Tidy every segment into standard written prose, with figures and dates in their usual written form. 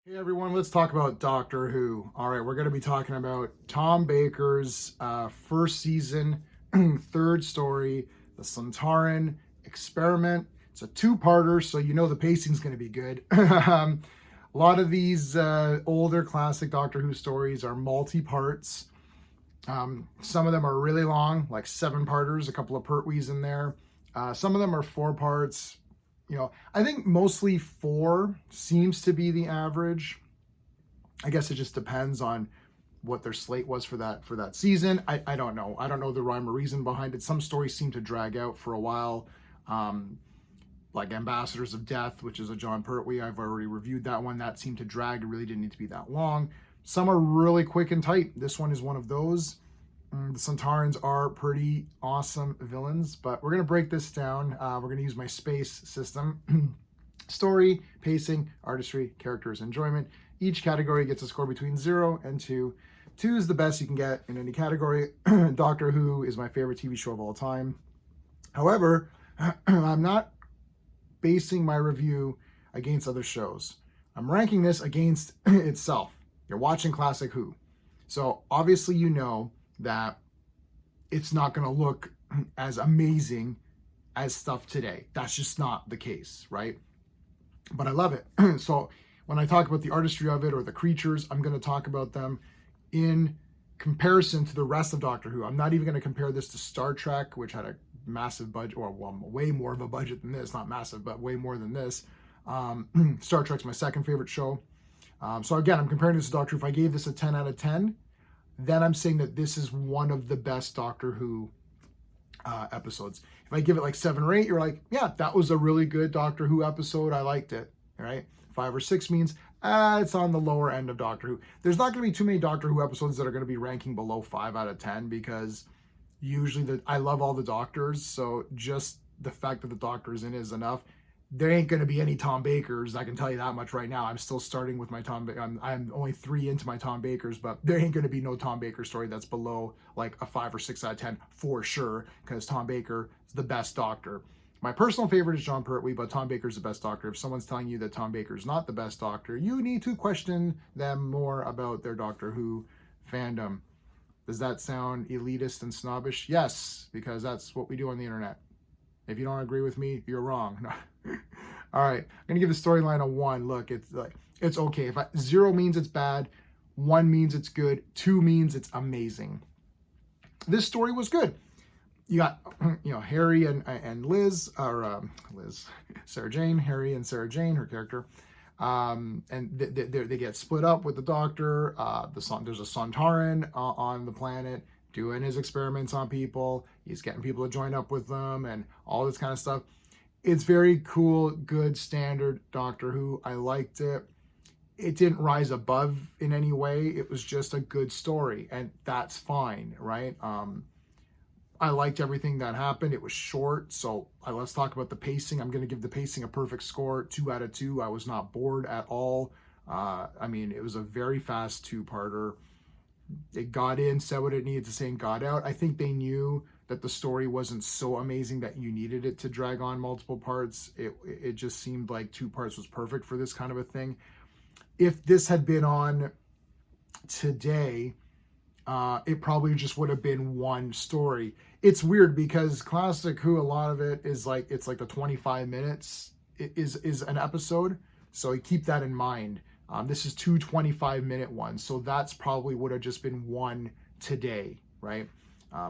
Hey everyone, let's talk about Doctor Who. All right, we're going to be talking about Tom Baker's first season, third story, the Sontaran experiment. It's a two-parter, so you know the pacing's going to be good. A lot of these older classic Doctor Who stories are multi-parts. Some of them are really long, like seven-parters, a couple of Pertwees in there. Some of them are four parts. I think mostly four seems to be the average. I guess it just depends on what their slate was for that season. I don't know. I don't know the rhyme or reason behind it. Some stories seem to drag out for a while. Like Ambassadors of Death, which is a John Pertwee. I've already reviewed that one. That seemed to drag. It really didn't need to be that long. Some are really quick and tight. This one is one of those. The Sontarans are pretty awesome villains, but we're going to break this down. We're going to use my space system. Story, pacing, artistry, characters, enjoyment. Each category gets a score between 0 and 2. 2 is the best you can get in any category. Doctor Who is my favorite TV show of all time. However, I'm not basing my review against other shows. I'm ranking this against itself. You're watching Classic Who. So obviously you know that it's not going to look as amazing as stuff today. That's just not the case, right? But I love it. So when I talk about the artistry of it or the creatures, I'm going to talk about them in comparison to the rest of Doctor Who. I'm not even going to compare this to Star Trek, which had a massive budget, or well, way more of a budget than this. Not massive, but way more than this. Star Trek's my second favorite show. So again, I'm comparing this to Doctor Who. If I gave this a 10 out of 10, then I'm saying that this is one of the best Doctor Who episodes. If I give it like 7 or 8, you're like, yeah, that was a really good Doctor Who episode. I liked it, right? 5 or 6 means it's on the lower end of Doctor Who. There's not going to be too many Doctor Who episodes that are going to be ranking below 5 out of 10 because usually I love all the Doctors, so just the fact that the Doctor is in is enough. There ain't going to be any Tom Bakers. I can tell you that much right now. I'm still starting with my Tom. I'm only 3 into my Tom Bakers, but there ain't going to be no Tom Baker story that's below like a 5 or 6 out of 10 for sure, because Tom Baker is the best Doctor. My personal favorite is John Pertwee, but Tom Baker's the best Doctor. If someone's telling you that Tom Baker's not the best Doctor, you need to question them more about their Doctor Who fandom. Does that sound elitist and snobbish? Yes, because that's what we do on the internet. If you don't agree with me, you're wrong. All right, I'm gonna give the storyline a 1. Look, it's okay. 0 means it's bad, 1 means it's good, 2 means it's amazing. This story was good. You got Harry and Liz, or Sarah Jane, Harry and Sarah Jane, her character, and they get split up with the Doctor. There's a Sontaran on the planet doing his experiments on people. He's getting people to join up with them and all this kind of stuff. It's very cool, good, standard Doctor Who. I liked it. It didn't rise above in any way. It was just a good story, and that's fine, right? I liked everything that happened. It was short, so let's talk about the pacing. I'm going to give the pacing a perfect score, 2 out of 2. I was not bored at all. It was a very fast 2-parter. It got in, said what it needed to say, and got out. I think they knew that the story wasn't so amazing that you needed it to drag on multiple parts. It just seemed like 2 parts was perfect for this kind of a thing. If this had been on today, it probably just would have been one story. It's weird because Classic Who, a lot of it is like, it's like the 25 minutes is an episode. So you keep that in mind. This is 2 25-minute ones. So that's probably would have just been one today, right?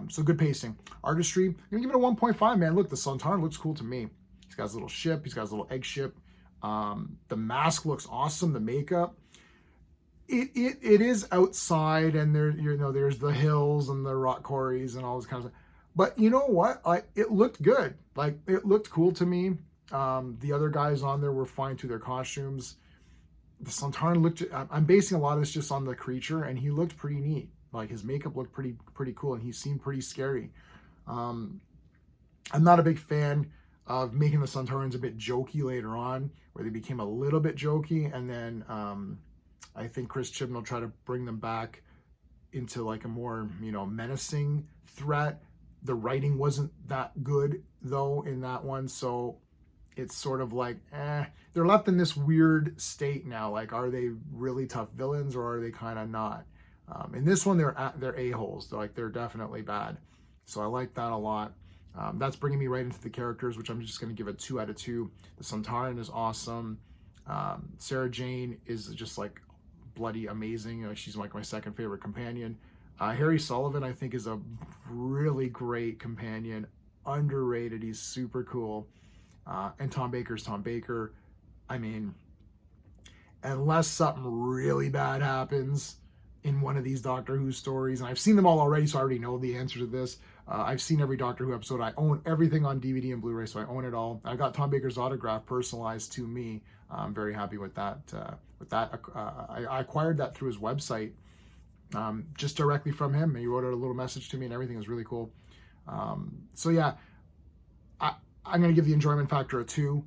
So good pacing. Artistry, I'm going to give it a 1.5, man. Look, the Sontaran looks cool to me. He's got his little ship. He's got his little egg ship. The mask looks awesome. The makeup. It is outside, and there's the hills and the rock quarries and all this kind of stuff. But you know what? It looked good. Like, it looked cool to me. The other guys on there were fine to their costumes. The Sontaran looked. I'm basing a lot of this just on the creature, and he looked pretty neat. Like, his makeup looked pretty cool, and he seemed pretty scary. I'm not a big fan of making the Sontarans a bit jokey later on, where they became a little bit jokey, and then I think Chris Chibnall tried to bring them back into like a more, menacing threat. The writing wasn't that good though in that one, so it's sort of like, they're left in this weird state now. Like, are they really tough villains or are they kind of not? In this one, they're a-holes. They're definitely bad. So I like that a lot. That's bringing me right into the characters, which I'm just going to give a 2 out of 2. The Sontaran is awesome. Sarah Jane is just like bloody amazing. She's like my second favorite companion. Harry Sullivan, I think, is a really great companion. Underrated. He's super cool. And Tom Baker's Tom Baker. I mean, unless something really bad happens in one of these Doctor Who stories, and I've seen them all already, so I already know the answer to this. I've seen every Doctor Who episode. I own everything on DVD and Blu-ray, so I own it all. I got Tom Baker's autograph personalized to me. I'm very happy with that. I acquired that through his website, just directly from him. And he wrote out a little message to me, and everything was really cool. So yeah, I'm going to give the enjoyment factor a 2.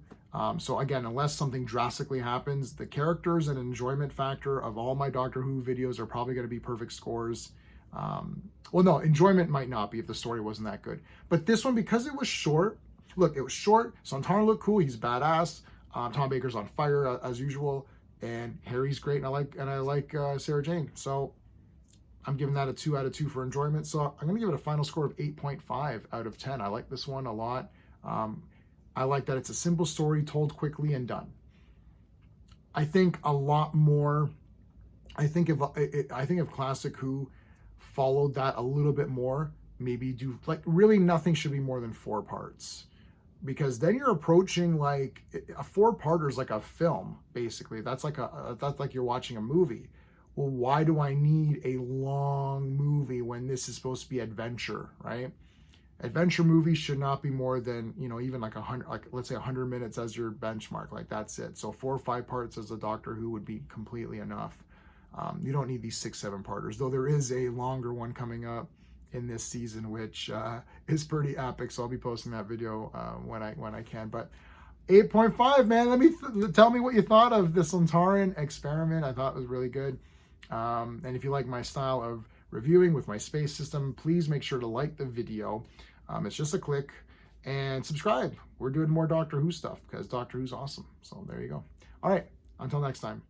So again, unless something drastically happens, the characters and enjoyment factor of all my Doctor Who videos are probably going to be perfect scores. Well, no, enjoyment might not be if the story wasn't that good. But this one, because it was short, look, it was short. Sontaran looked cool. He's badass. Tom Baker's on fire as usual, and Harry's great, and I like Sarah Jane. So I'm giving that a 2 out of 2 for enjoyment. So I'm going to give it a final score of 8.5 out of 10. I like this one a lot. I like that it's a simple story told quickly and done. I think a lot more. I think if Classic Who followed that a little bit more, maybe do like really nothing should be more than 4 parts, because then you're approaching like a 4-parter is like a film basically. That's like you're watching a movie. Well, why do I need a long movie when this is supposed to be adventure, right? Adventure movies should not be more than, even like 100, like let's say 100 minutes as your benchmark. Like that's it. So 4 or 5 parts as a Doctor Who would be completely enough. You don't need these 6-7 parters, though there is a longer one coming up in this season, which is pretty epic. So I'll be posting that video when I can. But 8.5, man. Let me tell me what you thought of the Sontaran experiment. I thought it was really good. And if you like my style of reviewing with my space system, please make sure to like the video. It's just a click, and subscribe. We're doing more Doctor Who stuff because Doctor Who's awesome. So there you go. All right, until next time.